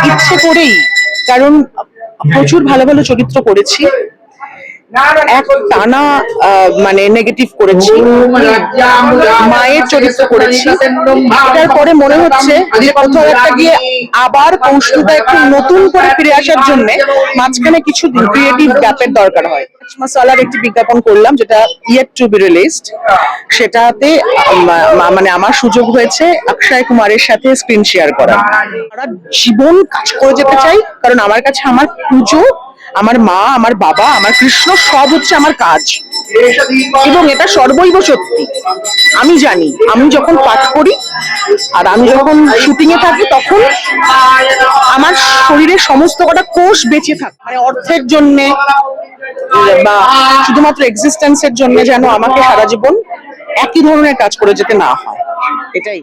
ইচ্ছে করেই, কারণ প্রচুর ভালো ভালো চরিত্র করেছি, এক টানা মানে নেগেটিভ করেছি, মায়ের চরিত্র করেছি। এটার পরে মনে হচ্ছে যে কোথাও একটা গিয়ে আবার কৌশলটা একটু নতুন করে ফিরে আসার জন্য মাঝখানে কিছু ক্রিয়েটিভ গ্যাপের দরকার হয়। মশালার একটি বিজ্ঞাপন করলাম যেটা ইয়েট টু বি রিলিজড, সেটাতে মানে আমার সুযোগ হয়েছে অক্ষয় কুমারের সাথে স্ক্রিন শেয়ার করা। সারা জীবন কাজ করে যেতে চাই, কারণ আমার কাছে আমার পুজো, আমার মা, আমার বাবা, আমার কৃষ্ণ সব হচ্ছে আমার কাজ, এবং এটা সর্বৈব সত্যি। আমি জানি আমি যখন পাঠ করি আর আমি যখন শুটিং এ থাকি তখন আমার শরীরের সমস্ত কটা কোষ বেঁচে থাকে, মানে অর্থের জন্য বা শুধুমাত্র এক্সিস্টেন্সের জন্য যেন আমাকে সারা জীবন একই ধরনের কাজ করে যেতে না হয়, এটাই।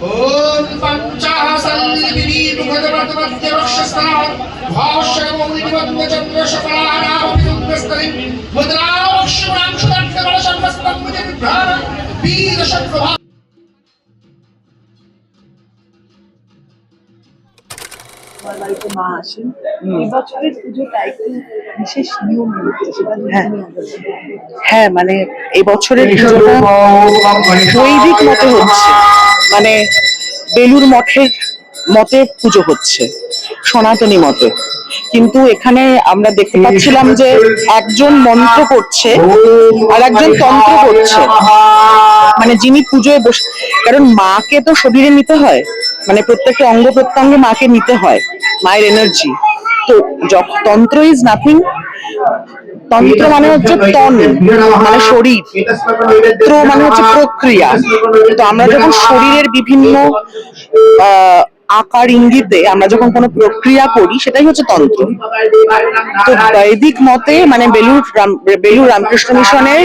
ओम पंचाहसल्लिविभगवतमध्यवक्षस्था भाष्यमौलिवद्वचन्द्र शकलानामभिसुन्दस्तरि मुद्रावक्षुणां सुदण्डबलशर्मस्तं विनिर्भ्राण वीरशक्रभा। আমার বাড়িতে মা আসেন, এবছরের পুজোটা একটু বিশেষ নিয়ম রয়েছে, সেটা হ্যাঁ, মানে এই বছরের পুজোটা বৈদিক মতে হচ্ছে, মানে বেলুর মঠের মতে পুজো হচ্ছে, সনাতনী মতে। কিন্তু এখানে আমরা দেখতে পাচ্ছিলাম যে একজন মন্ত্র করছে আর একজন তন্ত্র করছে, মানে যিনি পুজোয় বসে, কারণ মাকে তো শরীরে নিতে হয়, মানে প্রত্যেকটা অঙ্গ প্রত্যঙ্গে মাকে নিতে হয়, মায়ের এনার্জি। তো তন্ত্র ইজ নাথিং, তন্ত্র মানে হচ্ছে তন মানে শরীর, তন্ত্র মানে হচ্ছে প্রক্রিয়া। তো আমরা যখন শরীরের বিভিন্ন আকার ইঙ্গিতে আমরা যখন কোনো প্রক্রিয়া করি সেটাই হচ্ছে তন্ত্র। তো বৈদিক মতে মানে বেলুর রামকৃষ্ণ মিশনের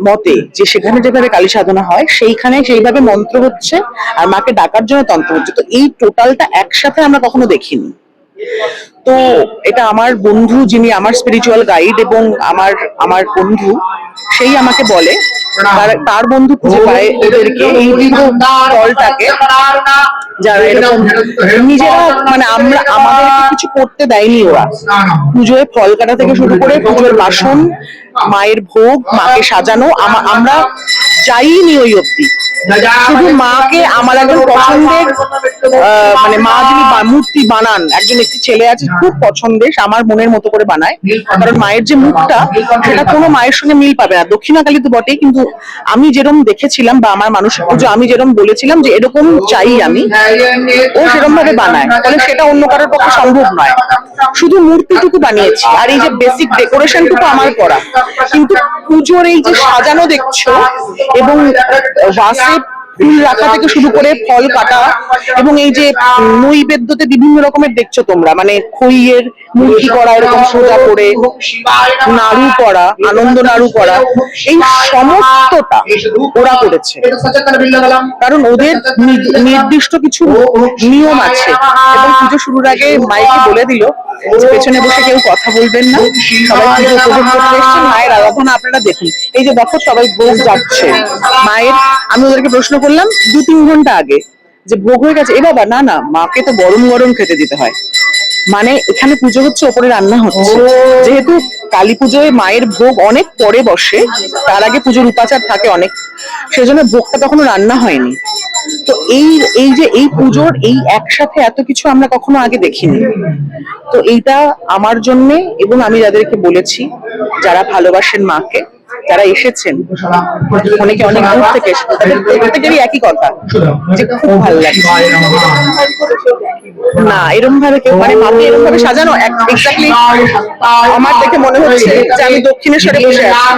মতে যে সেখানে যেভাবে কালী সাধনা হয় সেইখানে সেইভাবে মন্ত্র হচ্ছে আর মাকে ডাকার জন্য তন্ত্র হচ্ছে। তো এই টোটালটা একসাথে আমরা কখনো দেখিনি। তো এটা আমার বন্ধু, যিনি আমার স্পিরিচুয়াল গাইড এবং আমার বন্ধু, সেই আমাকে বলে, তার বন্ধু খুঁজে পায় ওদেরকে, এই দলটাকে, যারা এরকম নিজেরা, মানে আমাদেরকে কিছু করতে দেয়নি ওরা। পুজোয় ফল কাটা থেকে শুরু করে পুজোর বাসন, মায়ের ভোগ, মাকে সাজানো, আমরা যাইনি ওই অব্দি। শুধু মাকে আমার একজন পছন্দের, মানে মা যিনি মূর্তি বানান, একটি ছেলে আছে খুব পছন্দের, আমার মনের মতো করে বানায়, কারণ মায়ের যে মুখটা সেটা কোনো মায়ের সঙ্গে মিল পাবে না। দক্ষিণাকালী তো বটেই, কিন্তু আমি যেরকম দেখেছিলাম বা আমার মানসিক পুজো আমি যেরকম বলেছিলাম যে এরকম চাই আমি, ও সেরকম ভাবে বানায়, তাহলে সেটা অন্য কারোর পক্ষে সম্ভব নয়। শুধু মূর্তিটুকু বানিয়েছি আর এই যে বেসিক ডেকোরেশনটুকু আমার করা, কিন্তু পুজোর এই যে সাজানো দেখছো এবং বাসে ফুল রাখা থেকে শুরু করে ফল কাটা এবং এই যে নৈবেদ্যতে বিভিন্ন রকমের দেখছো তোমরা, মানে খইয়ের মূর্তি করা এরকম সোজা করে, নাড়ু করা, আনন্দ নাড়ু করা, এই সমস্তটা ওরা করেছে, কারণ ওদের নির্দিষ্ট কিছু নিয়ম আছে। এবং পুজো শুরুর আগে মাইকে বলে দিল যে পেছনে বসে কেউ কথা বলবেন না, সবাই পুজো উপভোগ করতে এসেছেন, মায়ের আরাধনা আপনারা দেখুন। এই যে দেখো সবাই ভোগ যাচ্ছে মায়ের। আমি ওদেরকে প্রশ্ন করলাম 2-3 ঘন্টা আগে যে ভোগ হয়ে গেছে, এ বাবা না না, মাকে তো গরম গরম খেতে দিতে হয়, মানে এখানে পুজো হচ্ছে, ওপরে রান্না হচ্ছে। যেহেতু কালী পুজোয় মায়ের ভোগ অনেক পরে বসে, তার আগে পুজোর উপাচার থাকে অনেক, সেজন্য ভোগটা তখনো রান্না হয়নি। তো এই যে এই পুজোর এই একসাথে এত কিছু আমরা কখনো আগে দেখিনি। তো এইটা আমার জন্য, এবং আমি যাদেরকে বলেছি যারা ভালোবাসেন মাকে, যারা এসেছেন, অনেকে অনেক দূর থেকে এসেছেন, প্রত্যেকেরই একই কথা যে খুব ভালো লাগছে। না এরকম ভাবে কেউ মানে মাকে এরকম ভাবে সাজানো এক্স্যাক্টলি আমার দেখে মনে হচ্ছে যে আমি দক্ষিণেশ্বরে বসে আছি।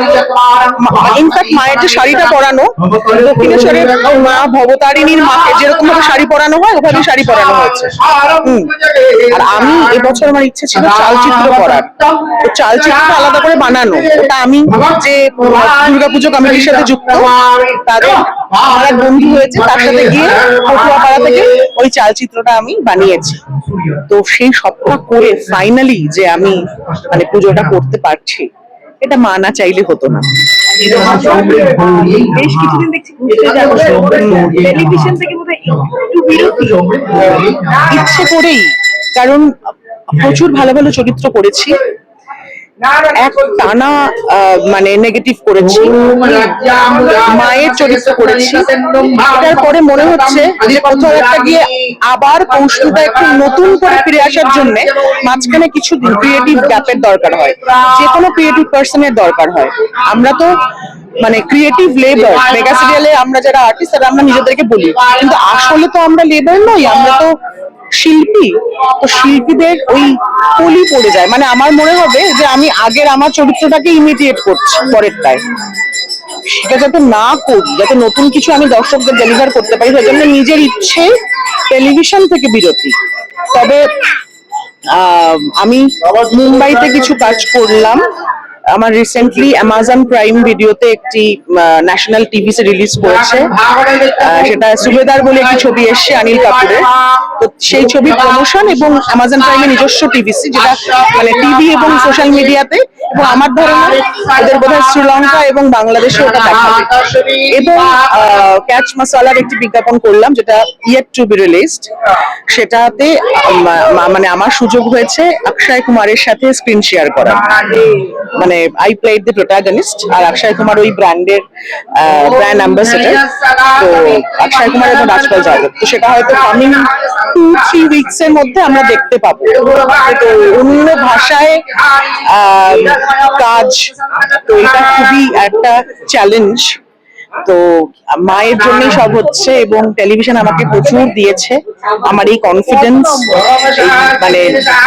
ইনফ্যাক্ট মায়ের যে শাড়িটা পরানো, দক্ষিণেশ্বরের মা ভবতারিণীর মাকে যেরকম ভাবে শাড়ি পরানো হয় ওভাবে শাড়ি পরানো হয়েছে। আর আমি এবছর আমার ইচ্ছে ছিল চালচিত্র করার, তো চালচিত্রটা আলাদা করে বানানো, ওটা আমি যে দুর্গাপুজো কমিটির সাথে যুক্ত তাদের আমার এক বন্ধু হয়েছে, তার সাথে গিয়ে পটুয়াপাড়া থেকে ওই চালচিত্রটা আমি বানিয়েছি। তো সেই সবটা করে ফাইনালি যে আমি মানে পুজোটা করতে পারছি, এটা মা না চাইলে হতো না। বেশ কিছুদিন দেখছি ঘুরতে যাচ্ছ, টেলিভিশন থেকে বোধহয় একটু বিরতি। ইচ্ছে করেই, কারণ প্রচুর ভালো ভালো চরিত্র করেছি, এক টানা মানে নেগেটিভ করেছি, মায়ের চরিত্র করেছি, এটার পরে মনে হচ্ছে যে কোথাও একটা গিয়ে আবার কৌশলটা একটু নতুন করে ফিরে আসার জন্য মাঝখানে কিছু ক্রিয়েটিভ গ্যাপের দরকার হয়, যে কোনো ক্রিয়েটিভ পার্সনের দরকার হয়। আমরা তো মানে ক্রিয়েটিভ লেবার, মেগা সিরিয়ালে আমরা যারা আর্টিস্ট তারা আমরা নিজেদেরকে বলি, কিন্তু আসলে তো আমরা লেবার নই, আমরা তো শিল্পী। তো শিল্পীদের ওই কলি পড়ে যায়, মানে আমার মনে হবে যে আমি আগের আমার চরিত্রটাকে ইমিডিয়েট করছি পরেরটায়, সেটা যাতে না করি, যাতে নতুন কিছু আমি দর্শকদের ডেলিভার করতে পারি, সেজন্য নিজের ইচ্ছে টেলিভিশন থেকে বিরতি। তবে আমি মুম্বাইতে কিছু কাজ করলাম, আমার রিসেন্টলি অ্যামাজন প্রাইম ভিডিওতে একটি ন্যাশনাল টিভি সে রিলিজ করেছে, সেটা সুবেদার বলে একটি ছবি এসছে অনিল কাপুরের। তো সেই ছবির প্রমোশন এবং অ্যামাজন প্রাইমে নিজস্ব টিভিসি, যেটা মানে টিভি এবং সোশ্যাল মিডিয়াতে, এবং আমার ধারণা ওদের বোধহয় শ্রীলঙ্কা এবং বাংলাদেশে ওটা দেখাবে। এবং ক্যাচ মশালার একটি বিজ্ঞাপন করলাম যেটা ইয়েট টু বি রিলিজড, সেটাতে মানে আমার সুযোগ হয়েছে অক্ষয় কুমারের সাথে স্ক্রিন শেয়ার করা, মানে আই প্লেড দ্য প্রোটাগনিস্ট, আর অক্ষয় কুমার ওই ব্র্যান্ডের ব্র্যান্ড অ্যাম্বাসেডর। তো অক্ষয় কুমার এবং রাজপাল যাদব, তো সেটা হয়তো কামিং 2-3 উইকস এর মধ্যে আমরা দেখতে পাবো। তো অন্য ভাষায় কাজ, তো এটা খুবই একটা চ্যালেঞ্জ। তো মায়ের জন্যই সব হচ্ছে, এবং টেলিভিশন আমাকে প্রচুর দিয়েছে আমার এই কনফিডেন্স, মানে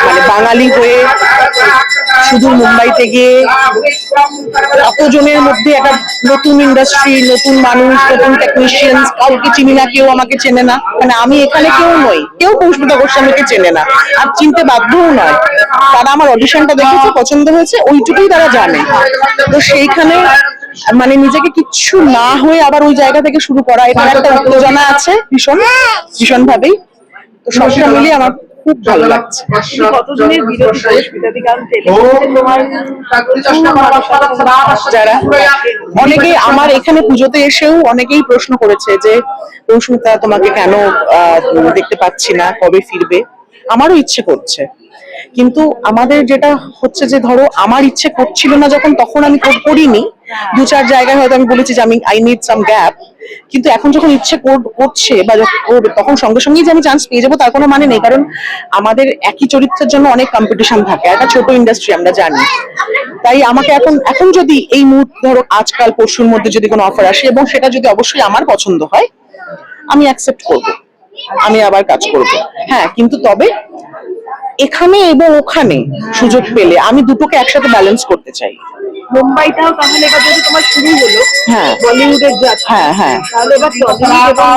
মানে বাঙালি হয়ে শুধু মুম্বাইতে গিয়ে এতজনের মধ্যে একটা নতুন ইন্ডাস্ট্রি, নতুন মানুষ, নতুন টেকনিশিয়ানস, কাউকে চিনি না, কেউ আমাকে চেনে না, মানে আমি এখানে কেউ নই, কেউ কৌশমিতা গোস্বামীকে চেনে না, আর চিনতে বাধ্যও নয়। তারা আমার অডিশনটা দেখেছে, পছন্দ হয়েছে, ওইটুকুই তারা জানে। তো সেইখানে মানে নিজেকে কিচ্ছু না হয়ে আবার ওই জায়গা থেকে শুরু করা, এটা একটা উত্তেজনা আছে ভীষণ ভীষণ ভাবেই। তো সবটা মিলিয়ে আমার খুব ভালো লাগছে। কতদিনের বিরতি পরিস্থিতি, কারণ টেলিভিশনে তোমার যারা অনেকেই আমার এখানে পুজোতে এসেও অনেকেই প্রশ্ন করেছে যে কৌশমিতা তোমাকে কেন দেখতে পাচ্ছি না, কবে ফিরবে। আমারও ইচ্ছে করছে, কিন্তু আমাদের যেটা হচ্ছে যে ধরো আমার ইচ্ছে করছিল না যখন, তখন আমি করিনি। 2-4 জায়গায় হয়তো আমি বলেছি যে আমি আই নিড সাম গ্যাপ, কিন্তু এখন যখন ইচ্ছে করছে বা করবে, তখন সঙ্গে সঙ্গেই যে আমি চান্স পেয়ে যাবো তার কোনো মানে নেই, কারণ আমাদের একই চরিত্রের জন্য অনেক কম্পিটিশন থাকে, একটা ছোট ইন্ডাস্ট্রি আমরা জানি। তাই আমাকে এখন যদি এই মুহূর্তে ধরো আজকাল পরশুর মধ্যে যদি কোনো অফার আসে এবং সেটা যদি অবশ্যই আমার পছন্দ হয়, আমি অ্যাকসেপ্ট করব, আমি আবার কাজ করব। হ্যাঁ, কিন্তু তবে এখানে এবং ওখানে সুযোগ পেলে আমি দুটোকে একসাথে ব্যালেন্স করতে চাই। মুম্বাইটাও তাহলে এবার যদি তোমার শুরু হলো, হ্যাঁ বলিউডের যাত্রা, হ্যাঁ হ্যাঁ, তাহলে এবার টলিউড এবং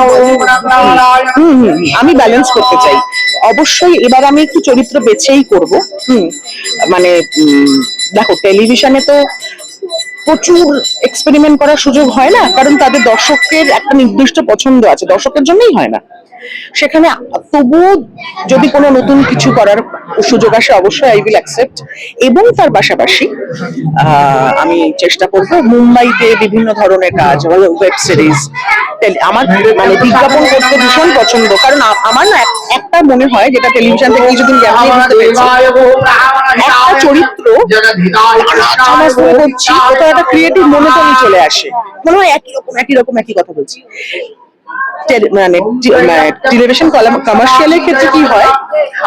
আমি ব্যালেন্স করতে চাই অবশ্যই। এবার আমি একটু চরিত্র বেছেই করব। মানে দেখো টেলিভিশনে তো প্রচুর এক্সপেরিমেন্ট করার সুযোগ হয় না, কারণ তাদের দর্শকের একটা নির্দিষ্ট পছন্দ আছে, দর্শকের জন্যই হয় না। সেখানে তবুও যদি কোনো নতুন কিছু করার সুযোগ আসে, অবশ্যই আই উইল অ্যাকসেপ্ট। এবং তার পাশাপাশি আমি চেষ্টা করব মুম্বাইতে বিভিন্ন ধরনের কাজ, ওয়েব সিরিজ, আমার মানে বিজ্ঞাপন করতে ভীষণ পছন্দ, কারণ আমার না একটা মনে হয়, যেটা টেলিভিশন থেকে কিছুদিন গেলে বুঝতে পেরেছি, একটা চরিত্র করছি, কোথাও একটা ক্রিয়েটিভ মনোটনি চলে আসে, মনে হয় একই রকম একই কথা বলছি। মানে টেলিভিশন কমার্শিয়ালের ক্ষেত্রে কি হয়,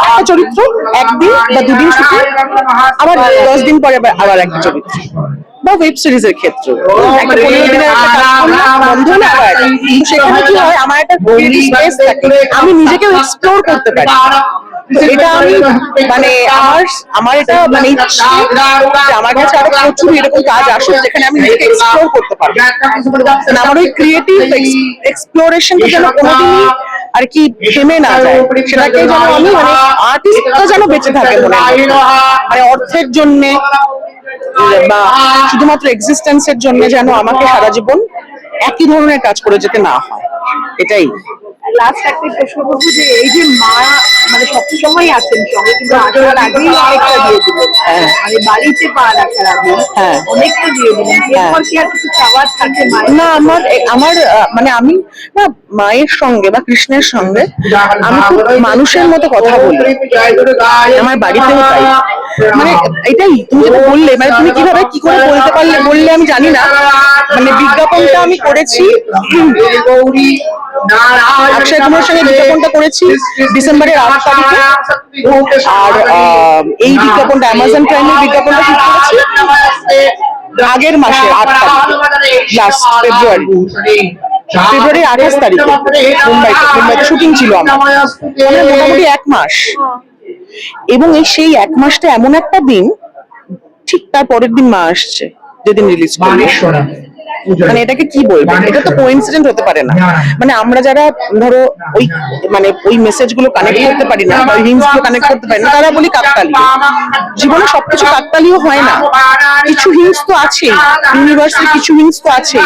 একটা চরিত্র একদিন বা দুদিন শুধু, আবার 10 দিন পরে আবার একটা চরিত্র, বা ওয়েব সিরিজের ক্ষেত্রে একটা 15 দিনের একটা কাজ করলাম, বন্ধ হলে আবার। সেখানে কি হয়, আমার একটা ক্রিয়েটিভ স্পেস থাকে, আমি নিজেকে এক্সপ্লোর করতে পারি। তো এটা আমি মানে আমার এটা মানে ইচ্ছে যে আমার কাছে আরো প্রচুর এরকম কাজ আসুক যেখানে আমি নিজেকে এক্সপ্লোর করতে পারবো। মানে আমার ওই ক্রিয়েটিভ এক্সপ্লোরেশনটা যেন কোনোদিনই আর কি থেমে না যায়, সেটাকে যেন আমি মানে আর্টিস্টটা যেন বেঁচে থাকে মনে মানে অর্থের জন্য বা শুধুমাত্র এক্সিস্টেন্সের জন্য যেন আমাকে সারা জীবন একই ধরনের কাজ করে যেতে না হয়, এটাই। লাস্ট একটা প্রশ্ন করবো যে এই যে মা মানে সবসময় আছেন সঙ্গে, কিন্তু আসার আগেই অনেকটা দিয়ে দিলেন, মানে বাড়িতে পা রাখার আগে অনেকটা দিয়ে দিলেন, এরপর কি আর কিছু চাওয়ার থাকে মায়ের? না, আমার আমার মানে আমি না মায়ের সঙ্গে বা কৃষ্ণের সঙ্গে আমি খুব মানুষের মতো কথা বলি, আমার বাড়িতেও তাই। মানে এটাই তুমি যেটা বললে, মানে তুমি কিভাবে কি করে বলতে পারলে বললে আমি জানি না। মানে বিজ্ঞাপনটা আমি করেছি অক্ষয় কুমারের সঙ্গে, বিজ্ঞাপনটা করেছি ডিসেম্বরের 8 তারিখে, আর এই বিজ্ঞাপনটা অ্যামাজন প্রাইমের বিজ্ঞাপনটা শুট করেছি আগের মাসে 8 তারিখে, লাস্ট ফেব্রুয়ারির 28 তারিখে মুম্বাইতে শুটিং ছিল আমার, মোটামুটি 1 মাস। এবং এই সেই 1 মাসটা এমন একটা দিন, ঠিক তার পরের দিন মা আসছে যেদিন রিলিজ করবে। মানে এটাকে কি বলবো, এটা তো কোইন্সিডেন্ট হতে পারে না। মানে আমরা যারা ধরো ওই মানে ওই মেসেজ গুলো কানেক্ট করতে পারি না বা লিঙ্কস গুলো কানেক্ট করতে পারি না, তারা বলি কাকতালি। জীবনে সবকিছু কাকতালিও হয় না, কিছু হিংস তো আছেই, ইউনিভার্সের কিছু হিংস তো আছেই।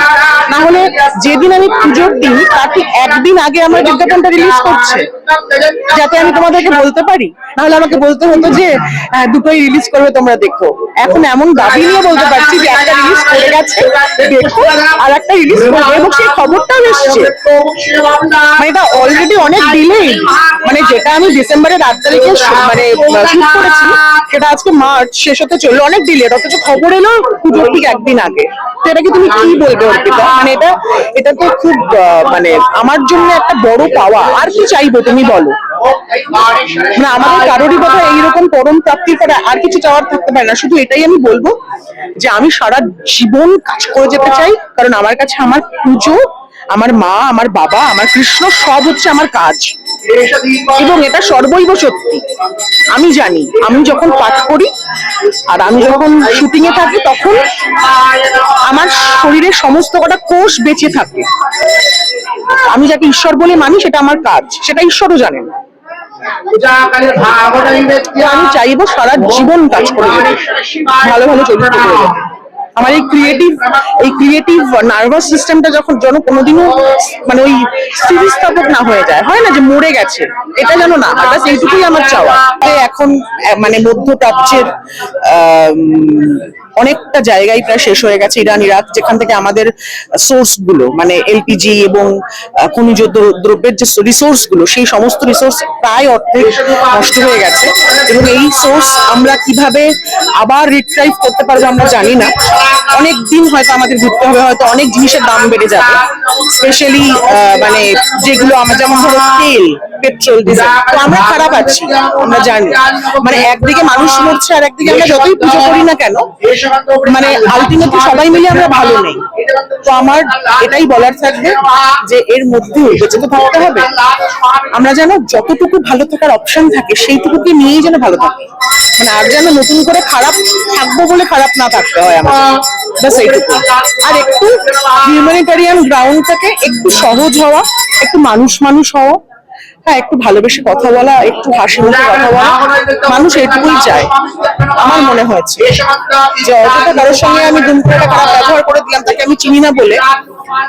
না হলে যেদিন আমি পুজোর দিন তার ঠিক একদিন আগে আমার বিজ্ঞাপনটা রিলিজ করছে, যাতে আমি তোমাদেরকে বলতে পারি। নাহলে আমাকে বলতে হতো যে দুটোই রিলিজ করবে তোমরা দেখো। এখন এমন দাবি নিয়ে বলতে পারছি যে একটা রিলিজ করে গেছে দেখো, আর একটা রিলিজ করবে, এবং সেই খবরটাও এসছে। মানে এটা অলরেডি অনেক ডিলে, মানে যেটা আমি ডিসেম্বরের 8 তারিখে মানে শুট করেছি সেটা আজকে মার্চ শেষ হতে চললো, অনেক ডিলে, অথচ খবর এলো পুজোর ঠিক একদিন আগে। তো এটাকে তুমি কি বলবে অর্পিতা? মানে এটা তো খুব মানে আমার জন্য একটা বড় পাওয়া। আর কি চাইবো তুমি বলো? মানে আমাদের কারোরই কথা এইরকম পরম প্রাপ্তির পরে আর কিছু চাওয়ার থাকতে পারে না। শুধু এটাই আমি বলবো যে আমি সারা জীবন কাজ করে যেতে চাই, কারণ আমার কাছে আমার পুজো, আমার মা, আমার বাবা, আমার কৃষ্ণ সব হচ্ছে আমার কাজ। এবং এটা সর্বৈব সত্যি। আমি জানি আমি যখন পাঠ করি আর আমি যখন শুটিং এ থাকি তখন আমার শরীরের সমস্ত কটা কোষ বেঁচে থাকে। আমি যাকে ঈশ্বর বলে মানি সেটা আমার কাজ, সেটা ঈশ্বরও জানেন। আমি চাইবো সারা জীবন কাজ করে ভালো ভালো চরিত্র করে যেতে। আমার এই ক্রিয়েটিভ নার্ভাস সিস্টেমটা যখন কোনোদিনও মানে ওই স্থিতিস্থাপক না হয়ে যায়, হয় না যে মরে গেছে, এটা যেন না হয়। ব্যাস এইটুকুই আমার চাওয়া। এখন মানে মধ্যপ্রাচ্যের অনেকটা জায়গায় প্রায় শেষ হয়ে গেছে, ইরান, ইরাক, যেখান থেকে আমাদের সোর্স গুলো মানে এলপিজি এবং খনিজ দ্রব্যের যে রিসোর্স গুলো, সেই সমস্ত রিসোর্স প্রায় অর্ধেক নষ্ট হয়ে গেছে। এবং এই সোর্স আমরা কিভাবে আবার রিট্রাইভ করতে পারবো আমরা জানি না। অনেক দিন হয়তো আমাদের ঘুরতে হবে, হয়তো অনেক জিনিসের দাম বেড়ে যাবে, স্পেশালি মানে যেগুলো আমার, যেমন ধরো তেল, পেট্রোল, ডিজেল। তো আমরা খারাপ আছি, আমরা জানি। মানে একদিকে মানুষ মরছে আর একদিকে আমরা যতই পুজো করি না কেন, মানে আলটিমেটলি সবাই মিলে আমরা ভালো নেই। তো আমার এটাই বলার থাকবে যে এর মধ্যে বেঁচে তো থাকতে হবে। আমরা যেন যতটুকু ভালো থাকার অপশন থাকে সেইটুকুকে নিয়েই যেন ভালো থাকি। মানে আর যেন নতুন করে খারাপ থাকবো বলে খারাপ না থাকতে হয় আমার, ব্যাস এইটুকু। আর একটু হিউম্যানিটারিয়ান গ্রাউন্ড থেকে একটু সহজ হওয়া, একটু মানুষ হওয়া, হ্যাঁ, একটু ভালোবেসে কথা বলা, একটু হাসি মুখে কথা বলা, মানুষ এটুকুই চায়। আমার মনে হয়েছে যে অযথা কারোর সঙ্গে আমি দুম করে খারাপ ব্যবহার করে দিলাম, তাকে আমি চিনি না বলে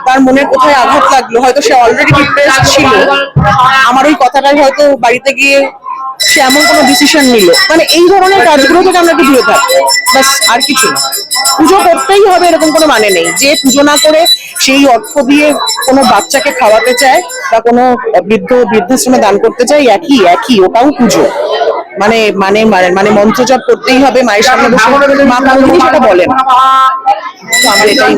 তার মনের কোথায় আঘাত লাগলো, হয়তো সে অলরেডি ডিপ্রেসড ছিল, আমার ওই কথাটাই হয়তো বাড়িতে গিয়ে সে এমন কোনো ডিসিশন নিল। মানে এই ধরনের কাজগুলো থেকে আমরা একটু দূরে থাকবো, ব্যাস, আর কিছু না। পুজো করতেই হবে এরকম কোনো মানে নেই। যে পুজো না করে সেই অর্থ দিয়ে কোনো বাচ্চাকে খাওয়াতে চায় বা কোনো বৃদ্ধাশ্রমে দান করতে চায়, একই ওটাও পুজো। মানে মানে মানে মন্ত্র জপ করতেই হবে মায়ের সামনে বসে, মা কোনোদিনই সেটা বলেন। তো আমরা এটাই